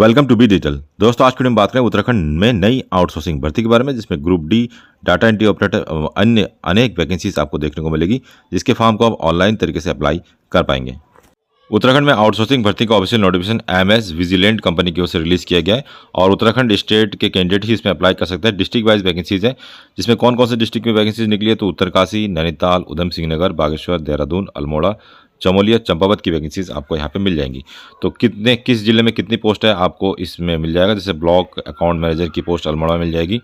Welcome to be digital. दोस्तों, आज की वीडियो में बात करें उत्तराखंड में नई आउटसोर्सिंग भर्ती के बारे में, जिसमें group D, data entry operator अन्य अनेक वैकेंसीज आपको देखने को मिलेगी, जिसके फॉर्म को आप ऑनलाइन तरीके से अप्लाई कर पाएंगे। उत्तराखंड में आउटसोर्सिंग भर्ती का official notification MS vigilant company की ओर से रिलीज किया गया है और उत्तराखंड स्टेट के कैंडिडेट ही इसमें अप्लाई कर सकते हैं। डिस्ट्रिक्ट वाइज वैकेंसीज है, जिसमें कौन कौन से डिस्ट्रिक्ट में वैकेंसीज निकली है तो उत्तरकाशी, नैनीताल, उधम सिंह नगर, बागेश्वर, देहरादून, अल्मोड़ा, चमोलिया, चंपावत की वैकेंसीज आपको यहाँ पे मिल जाएंगी। तो किस जिले में कितनी पोस्ट है आपको इसमें मिल जाएगा। जैसे ब्लॉक अकाउंट मैनेजर की पोस्ट अल्मोड़ा में मिल जाएगी,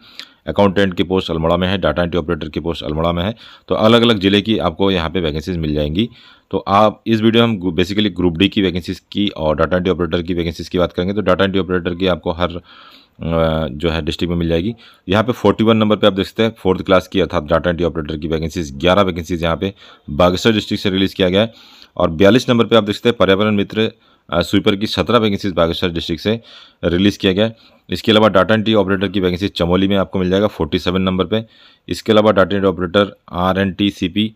अकाउंटेंट की पोस्ट अल्मोड़ा में है, डाटा एंट्री ऑपरेटर की पोस्ट अल्मोड़ा में है। तो अलग अलग जिले की आपको यहाँ पे वैकेंसीज मिल जाएंगी। तो आप इस वीडियो में हम बेसिकली ग्रुप डी की वैकेंसीज की और डाटा एंट्री ऑपरेटर की वैकेंसीज की बात करेंगे। तो डाटा एंट्री ऑपरेटर की आपको हर जो है डिस्ट्रिक्ट में मिल जाएगी। यहाँ पे 41 नंबर पे आप देख सकते हैं 4th क्लास की अर्थात डाटा एंट्री ऑपरेटर की वैकेंसीज 11 वैकेंसीज यहाँ पे बागेश्वर डिस्ट्रिक्ट से रिलीज़ किया गया है। और 42 नंबर पे आप देख सकते हैं पर्यावरण मित्र स्वीपर की 17 वैकेंसीज बागेश्वर डिस्ट्रिक्ट से रिलीज़ किया गया है। इसके अलावा डाटा एंट्री ऑपरेटर की वैकेंसी चमोली में आपको मिल जाएगा 47 नंबर पे। इसके अलावा data entry operator RNTCP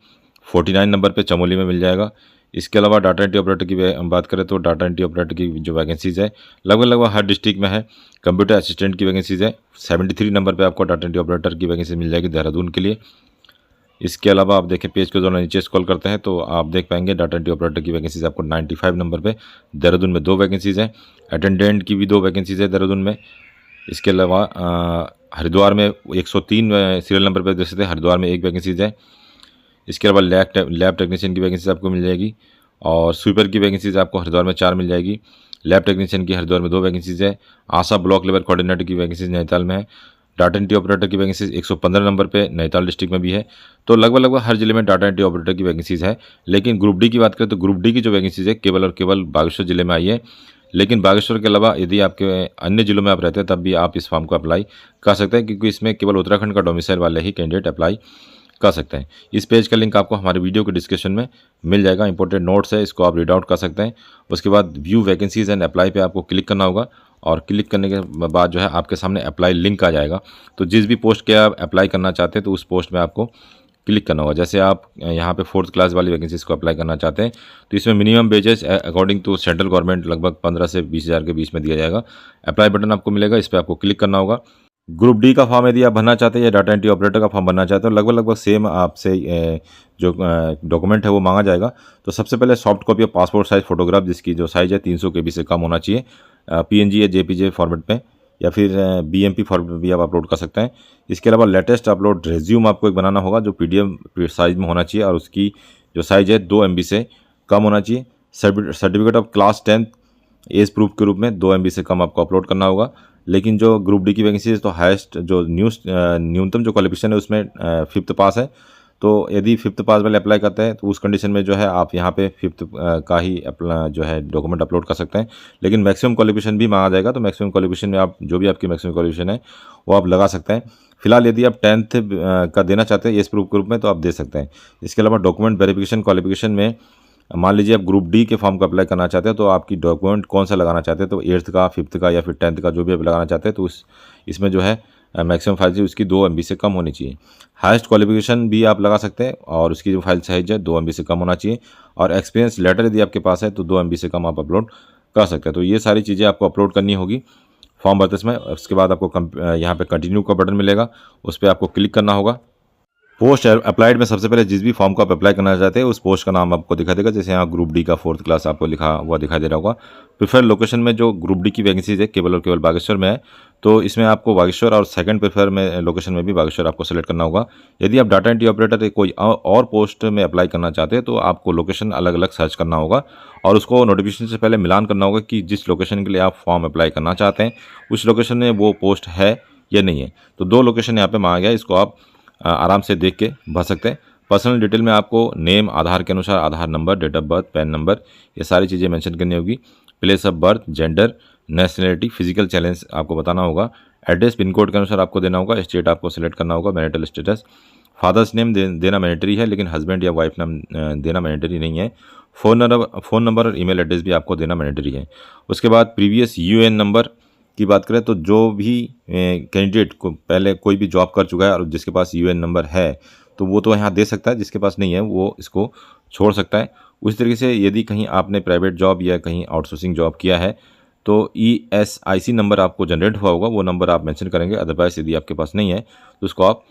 49 number पे चमोली में मिल जाएगा। इसके अलावा डाटा एंट्री ऑपरेटर की बात करें तो डाटा एंट्री ऑपरेटर की जो वैकेंसीज है लगभग हर डिस्ट्रिक्ट में है। कंप्यूटर असिस्टेंट की वैकेंसीज है 73 नंबर पे आपको डाटा एंट्री ऑपरेटर की वैकेंसी मिल जाएगी देहरादून के लिए। इसके अलावा आप देखें पेज को जो नीचे स्क्रॉल करते हैं तो आप देख पाएंगे डाटा एंट्री ऑपरेटर की वैकेंसीज आपको 95 नंबर पे देहरादून में 2 वैकेंसीज हैं। अटेंडेंट की भी 2 वैकेंसीज है देहरादून में। इसके अलावा हरिद्वार में 103 सीरियल नंबर पर देख सकते हैं, हरिद्वार में 1 वैकेंसीज है। इसके अलावा लैब टेक्नीशियन की वैकेंसी आपको मिल जाएगी और स्वीपर की वैकेंसीज आपको हरिद्वार में 4 मिल जाएगी। लैब टेक्नीशियन की हरिद्वार में 2 वैकेंसीज है। आशा ब्लॉक लेवल कोऑर्डिनेटर की वैकेंसीज नैनीताल में है। डाटा एंट्री ऑपरेटर की वैकेंसीज 115 नंबर पे नैनीताल डिस्ट्रिक्ट में भी है। तो लगभग हर जिले में डाटा एंट्री ऑपरेटर की वैकेंसीज है। लेकिन ग्रुप डी की बात करें तो ग्रुप डी की जो वैकेंसीज है केवल और केवल बागेश्वर जिले में आई है। लेकिन बागेश्वर के अलावा यदि आपके अन्य जिलों में आप रहते हैं तब भी आप इस फॉर्म को अप्लाई कर सकते हैं, क्योंकि इसमें केवल उत्तराखंड का डोमिसाइल वाले ही कैंडिडेट अप्लाई कर सकते हैं। इस पेज का लिंक आपको हमारे वीडियो के डिस्क्रिप्शन में मिल जाएगा। इंपॉर्टेंट नोट्स है, इसको आप रीड आउट कर सकते हैं। उसके बाद व्यू वैकेंसीज एंड अप्लाई पे आपको क्लिक करना होगा और क्लिक करने के बाद जो है आपके सामने अप्लाई लिंक आ जाएगा। तो जिस भी पोस्ट के आप अप्लाई करना चाहते हैं तो उस पोस्ट में आपको क्लिक करना होगा। जैसे आप यहाँ पे 4th क्लास वाली वैकेंसीज को अप्लाई करना चाहते हैं तो इसमें minimum wages according to central government लगभग 15 से 20 हज़ार के बीच में दिया जाएगा। अप्लाई बटन आपको मिलेगा, इस पर आपको क्लिक करना होगा। ग्रुप डी का फॉर्म यदि आप भरना चाहते हैं या डाटा एंट्री ऑपरेटर का फॉर्म भरना चाहते हो लगभग सेम आपसे जो डॉक्यूमेंट है वो मांगा जाएगा। तो सबसे पहले soft copy of passport size photograph, जिसकी जो साइज़ है 300 KB से कम होना चाहिए, PNG या JPG फॉर्मेट में या फिर BMP फॉर्मेट में भी आप अपलोड कर सकते हैं। इसके अलावा लेटेस्ट अपलोड रेज्यूम आपको एक बनाना होगा जो PDF साइज में होना चाहिए और उसकी जो साइज़ है 2 MB से कम होना चाहिए। Certificate of class 10 as proof के रूप में 2 MB से कम आपको अपलोड करना होगा। लेकिन जो ग्रुप डी की वैकेंसी है तो हाईएस्ट जो न्यूनतम जो क्वालिफिकेशन है उसमें 5th पास है। तो यदि 5th पास वाले अप्लाई करते हैं तो उस कंडीशन में जो है आप यहाँ पे 5th का ही जो है डॉक्यूमेंट अपलोड कर सकते हैं। लेकिन मैक्सिमम क्वालिफिकेशन भी मांगा जाएगा, तो मैक्सिमम क्वालिफिकेशन में आप जो भी आपकी मैक्सिमम क्वालिफिकेशन है वो आप लगा सकते हैं। फिलहाल यदि आप 10th का देना चाहते हैं एज प्रूफ के रूप में तो आप दे सकते हैं। इसके अलावा डॉक्यूमेंट वेरिफिकेशन क्वालिफिकेशन में मान लीजिए आप ग्रुप डी के फॉर्म को अप्लाई करना चाहते हैं तो आपकी डॉक्यूमेंट कौन सा लगाना चाहते हैं, तो 8th का, 5th का या फिर 10th का जो भी आप लगाना चाहते हैं तो इसमें जो है मैक्सिमम फाइल साइज उसकी 2 MB से कम होनी चाहिए। हाईएस्ट क्वालिफिकेशन भी आप लगा सकते हैं और उसकी जो फाइल साइज है 2 MB से कम होना चाहिए। और एक्सपीरियंस लेटर यदि आपके पास है तो 2 MB से कम आप अपलोड कर सकते हैं। तो ये सारी चीज़ें आपको अपलोड करनी होगी फॉर्म भरते समय। उसके बाद आपको यहाँ पर कंटिन्यू का बटन मिलेगा, उस पर आपको क्लिक करना होगा। पोस्ट अप्लाइड में सबसे पहले जिस भी फॉर्म को आप अप्लाई करना चाहते हैं उस पोस्ट का नाम आपको दिखा देगा। जैसे यहाँ ग्रुप डी का 4th क्लास आपको लिखा हुआ दिखाई दे रहा होगा। प्रेफर लोकेशन में जो ग्रुप डी की वैकेंसीज है केवल और केवल बागेश्वर में है, तो इसमें आपको बागेश्वर और सेकंड प्रेफर में लोकेशन में भी बागेश्वर आपको सेलेक्ट करना होगा। यदि आप डाटा एंट्री ऑपरेटर कोई और पोस्ट में अप्लाई करना चाहते हैं तो आपको लोकेशन अलग अलग सर्च करना होगा और उसको नोटिफिकेशन से पहले मिलान करना होगा कि जिस लोकेशन के लिए आप फॉर्म अप्लाई करना चाहते हैं उस लोकेशन में वो पोस्ट है या नहीं है। तो 2 लोकेशन यहाँ पर मांगा गया, इसको आप आराम से देख के भर सकते हैं। पर्सनल डिटेल में आपको नेम आधार के अनुसार Aadhaar number, date of birth, PAN number, ये सारी चीज़ें मेंशन करनी होगी। Place of birth, gender, nationality, physical challenge आपको बताना होगा। एड्रेस पिन कोड के अनुसार आपको देना होगा। स्टेट आपको सेलेक्ट करना होगा। मैरिटल स्टेटस, फादर्स नेम देना मैंडेटरी है लेकिन हस्बैंड या वाइफ नाम देना मैंडेटरी नहीं है। फ़ोन नंबर और ईमेल एड्रेस भी आपको देना मैंडेटरी है। उसके बाद प्रीवियस UN नंबर की बात करें तो जो भी कैंडिडेट को पहले कोई भी जॉब कर चुका है और जिसके पास UN नंबर है तो वो तो यहाँ दे सकता है, जिसके पास नहीं है वो इसको छोड़ सकता है। उसी तरीके से यदि कहीं आपने प्राइवेट जॉब या कहीं आउटसोर्सिंग जॉब किया है तो ESIC नंबर आपको जनरेट हुआ होगा, वो नंबर आप मेंशन करेंगे। अदरवाइज यदि आपके पास नहीं है तो उसको आप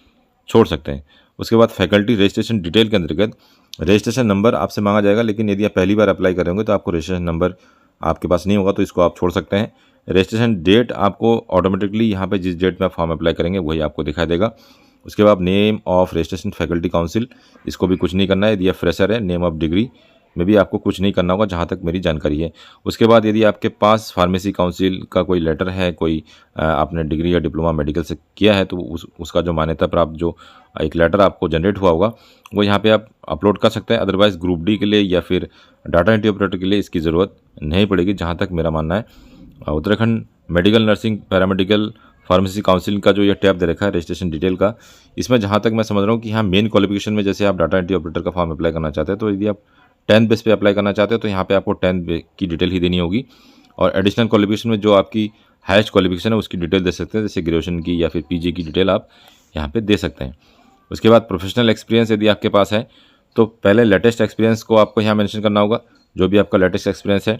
छोड़ सकते हैं। उसके बाद फैकल्टी रजिस्ट्रेशन डिटेल के अंतर्गत रजिस्ट्रेशन नंबर आपसे मांगा जाएगा, लेकिन यदि आप पहली बार अप्लाई कर रहे होंगे तो आपको रजिस्ट्रेशन नंबर आपके पास नहीं होगा, तो इसको आप छोड़ सकते हैं। रजिस्ट्रेशन डेट आपको ऑटोमेटिकली यहाँ पे जिस डेट में आप फॉर्म अप्लाई करेंगे वही आपको दिखाई देगा। उसके बाद name of registration faculty council, इसको भी कुछ नहीं करना है। यदि आप फ्रेशर है, नेम ऑफ डिग्री में भी आपको कुछ नहीं करना होगा जहाँ तक मेरी जानकारी है। उसके बाद यदि आपके पास फार्मेसी काउंसिल का कोई लेटर है, कोई आपने डिग्री या डिप्लोमा मेडिकल से किया है, तो उसका जो मान्यता प्राप्त जो एक लेटर आपको जनरेट हुआ होगा वो यहाँ पे आप अपलोड कर सकते हैं। अदरवाइज़ ग्रुप डी के लिए या फिर डाटा एंट्री ऑपरेटर के लिए इसकी ज़रूरत नहीं पड़ेगी, जहाँ तक मेरा मानना है। Uttarakhand medical nursing paramedical pharmacy council का जो ये टैब दे रखा है रजिस्ट्रेशन डिटेल का, इसमें जहाँ तक मैं समझ रहा हूँ कि यहाँ मेन क्वालिफिकेशन में जैसे आप डाटा एंट्री ऑपरेटर का फॉर्म अप्लाई करना चाहते हैं, तो यदि आप 10th बेस पे अप्लाई करना चाहते हो तो यहाँ पे आपको 10th की डिटेल ही देनी होगी। और एडिशनल क्वालिफिकेशन में जो आपकी हाईएस्ट क्वालिफिकेशन है उसकी डिटेल दे सकते हैं, जैसे ग्रेजुएशन की या फिर पीजी की डिटेल आप यहाँ पे दे सकते हैं। उसके बाद प्रोफेशनल एक्सपीरियंस यदि आपके पास है तो पहले लेटेस्ट एक्सपीरियंस को आपको यहाँ मेंशन करना होगा, जो भी आपका लेटेस्ट एक्सपीरियंस है।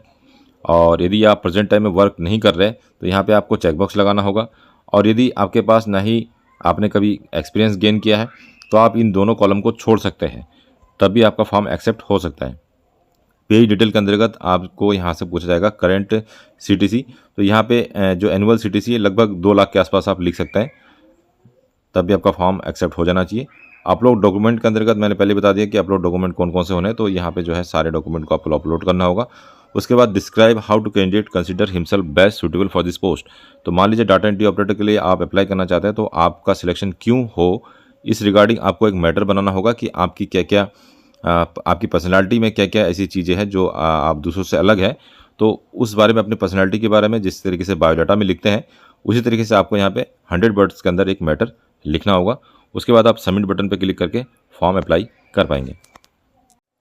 और यदि आप प्रेजेंट टाइम में वर्क नहीं कर रहे तो यहाँ पे आपको चेकबॉक्स लगाना होगा। और यदि आपके पास ना ही आपने कभी एक्सपीरियंस गेन किया है तो आप इन दोनों कॉलम को छोड़ सकते हैं, तभी आपका फॉर्म एक्सेप्ट हो सकता है। पेज डिटेल के अंतर्गत आपको यहाँ से पूछा जाएगा करंट CTC, तो यहाँ पे जो एनुअल CTC है लगभग 2 लाख के आसपास आप लिख सकते हैं, तब भी आपका फॉर्म एक्सेप्ट हो जाना चाहिए। अपलोड डॉक्यूमेंट के अंतर्गत मैंने पहले बता दिया कि अपलोड डॉक्यूमेंट कौन कौन से होने हैं, तो यहाँ पे जो है सारे डॉक्यूमेंट को आपको अपलोड करना होगा। उसके बाद describe how to candidate consider himself best suitable for this post, तो मान लीजिए डाटा एंट्री ऑपरेटर के लिए आप अप्लाई करना चाहते हैं, तो आपका सिलेक्शन क्यों हो इस रिगार्डिंग आपको एक मैटर बनाना होगा कि आपकी क्या क्या आपकी पर्सनालिटी में क्या क्या ऐसी चीज़ें हैं जो आप दूसरों से अलग है। तो उस बारे में अपनी पर्सनालिटी के बारे में जिस तरीके से बायोडाटा में लिखते हैं उसी तरीके से आपको यहाँ पे 100 वर्ड्स के अंदर एक मैटर लिखना होगा। उसके बाद आप सबमिट बटन पर क्लिक करके फॉर्म अप्लाई कर पाएंगे।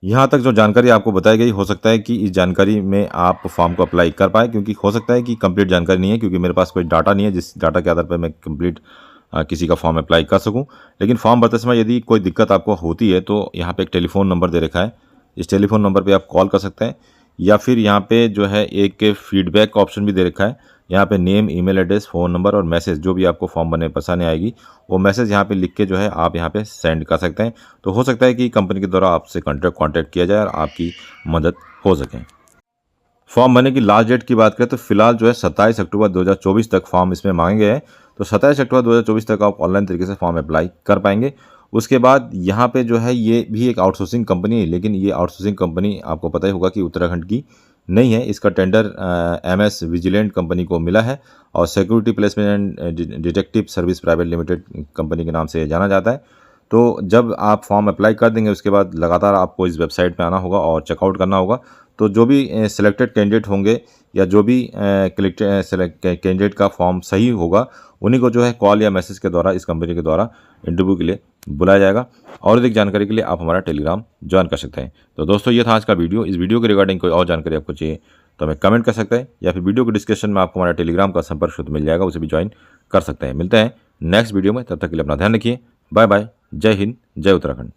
यहाँ तक जो जानकारी आपको बताई गई, हो सकता है कि इस जानकारी में आप फॉर्म को अप्लाई कर पाए, क्योंकि हो सकता है कि कंप्लीट जानकारी नहीं है, क्योंकि मेरे पास कोई डाटा नहीं है जिस डाटा के आधार पर मैं कंप्लीट किसी का फॉर्म अप्लाई कर सकूं। लेकिन फॉर्म भरते समय यदि कोई दिक्कत आपको होती है तो यहाँ पे एक टेलीफोन नंबर दे रखा है, इस टेलीफोन नंबर पे आप कॉल कर सकते हैं, या फिर यहाँ पे जो है एक फीडबैक का ऑप्शन भी दे रखा है। यहाँ पे name, email address, phone number और मैसेज जो भी आपको फॉर्म भरने परेशानी आएगी वो मैसेज यहाँ पे लिख के जो है आप यहाँ पे सेंड कर सकते हैं। तो हो सकता है कि कंपनी के द्वारा आपसे कॉन्टैक्ट किया जाए और आपकी मदद हो सके। फॉर्म भरने की लास्ट डेट की बात करें तो फिलहाल जो है 27 अक्टूबर 2024 तक फॉर्म इसमें मांगे गए हैं, तो 27 अक्टूबर 2024 तक आप ऑनलाइन तरीके से फॉर्म अप्लाई कर पाएंगे। उसके बाद यहाँ पे जो है ये भी एक आउटसोर्सिंग कंपनी है, लेकिन ये आउटसोर्सिंग कंपनी आपको पता ही होगा कि उत्तराखंड की नहीं है। इसका टेंडर MS विजिलेंट कंपनी को मिला है और security placement and detective service private limited company के नाम से जाना जाता है। तो जब आप फॉर्म अप्लाई कर देंगे उसके बाद लगातार आपको इस वेबसाइट पे आना होगा और चेकआउट करना होगा। तो जो भी सिलेक्टेड कैंडिडेट होंगे या जो भी कैंडिडेट का फॉर्म सही होगा उन्हीं को जो है कॉल या मैसेज के द्वारा इस कंपनी के द्वारा इंटरव्यू के लिए बुलाया जाएगा। और अधिक जानकारी के लिए आप हमारा टेलीग्राम ज्वाइन कर सकते हैं। तो दोस्तों ये था आज का वीडियो। इस वीडियो के रिगार्डिंग कोई और जानकारी आपको चाहिए तो हमें कमेंट कर सकते हैं, या फिर वीडियो के डिस्क्रिप्शन में आपको हमारा टेलीग्राम का संपर्क सूत्र मिल जाएगा, उसे भी ज्वाइन कर सकते हैं। मिलते हैं नेक्स्ट वीडियो में, तब तक के लिए अपना ध्यान रखिए। Bye bye. जय हिंद, जय उत्तराखंड।